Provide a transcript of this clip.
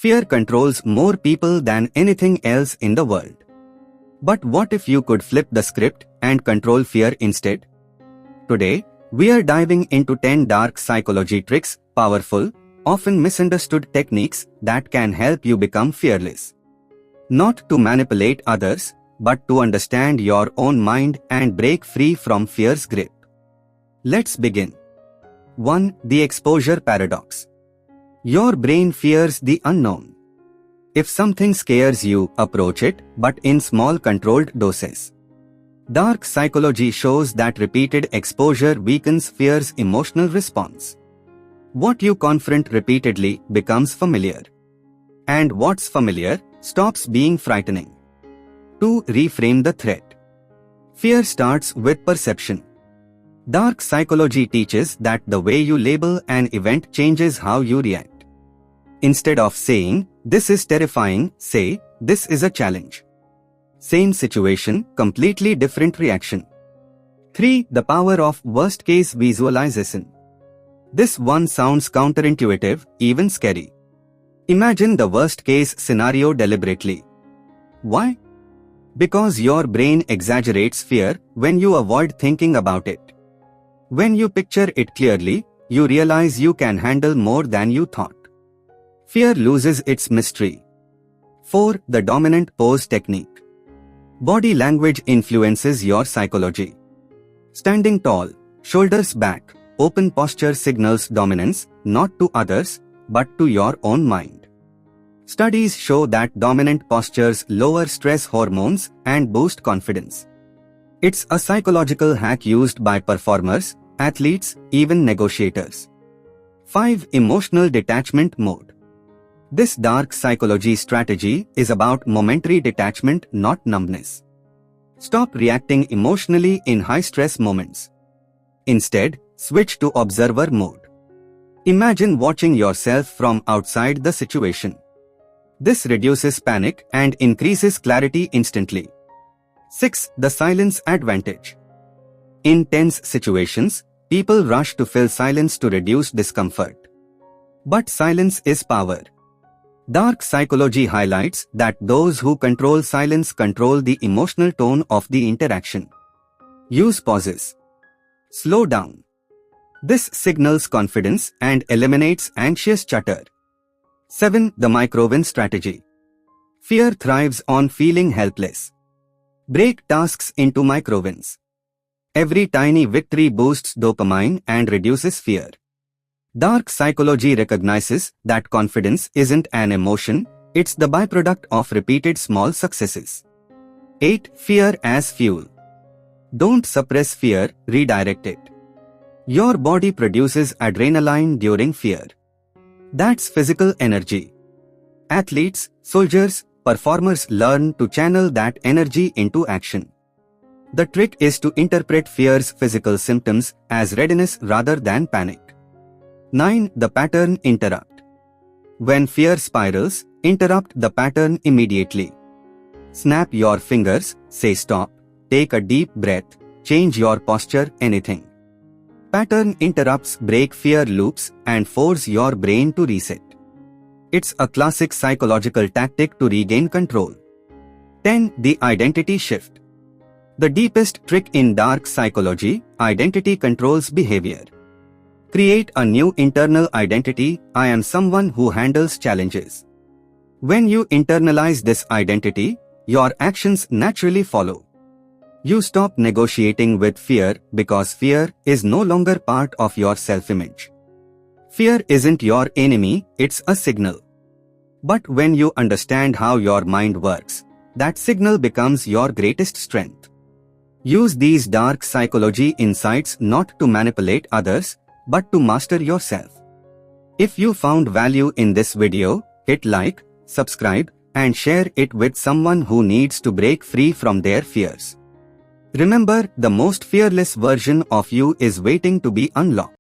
Fear controls more people than anything else in the world. But what if you could flip the script and control fear instead? Today, we are diving into 10 dark psychology tricks, powerful, often misunderstood techniques that can help you become fearless. Not to manipulate others, but to understand your own mind and break free from fear's grip. Let's begin. 1. The exposure paradox. Your brain fears the unknown. If something scares you, approach it, but in small controlled doses. Dark psychology shows that repeated exposure weakens fear's emotional response. What you confront repeatedly becomes familiar. And what's familiar stops being frightening. 2. Reframe the threat. Fear starts with perception. Dark psychology teaches that the way you label an event changes how you react. Instead of saying, "This is terrifying," say, "This is a challenge." Same situation, completely different reaction. 3. The power of worst-case visualization. This one sounds counterintuitive, even scary. Imagine the worst-case scenario deliberately. Why? Because your brain exaggerates fear when you avoid thinking about it. When you picture it clearly, you realize you can handle more than you thought. Fear loses its mystery. 4. The dominant pose technique. Body language influences your psychology. Standing tall, shoulders back, open posture signals dominance, not to others, but to your own mind. Studies show that dominant postures lower stress hormones and boost confidence. It's a psychological hack used by performers, athletes, even negotiators. 5. Emotional detachment mode. This dark psychology strategy is about momentary detachment, not numbness. Stop reacting emotionally in high-stress moments. Instead, switch to observer mode. Imagine watching yourself from outside the situation. This reduces panic and increases clarity instantly. 6. The silence advantage. In tense situations, people rush to fill silence to reduce discomfort. But silence is power. Dark psychology highlights that those who control silence control the emotional tone of the interaction. Use pauses. Slow down. This signals confidence and eliminates anxious chatter. 7. The micro-win strategy. Fear thrives on feeling helpless. Break tasks into micro-wins. Every tiny victory boosts dopamine and reduces fear. Dark psychology recognizes that confidence isn't an emotion, it's the byproduct of repeated small successes. 8. Fear as fuel. Don't suppress fear, redirect it. Your body produces adrenaline during fear. That's physical energy. Athletes, soldiers, performers learn to channel that energy into action. The trick is to interpret fear's physical symptoms as readiness rather than panic. 9. The pattern interrupt. When fear spirals, interrupt the pattern immediately. Snap your fingers, say stop, take a deep breath, change your posture, anything. Pattern interrupts break fear loops and force your brain to reset. It's a classic psychological tactic to regain control. 10. The identity shift. The deepest trick in dark psychology, identity controls behavior. Create a new internal identity, I am someone who handles challenges. When you internalize this identity, your actions naturally follow. You stop negotiating with fear because fear is no longer part of your self-image. Fear isn't your enemy, it's a signal. But when you understand how your mind works, that signal becomes your greatest strength. Use these dark psychology insights not to manipulate others, but to master yourself. If you found value in this video, hit like, subscribe, and share it with someone who needs to break free from their fears. Remember, the most fearless version of you is waiting to be unlocked.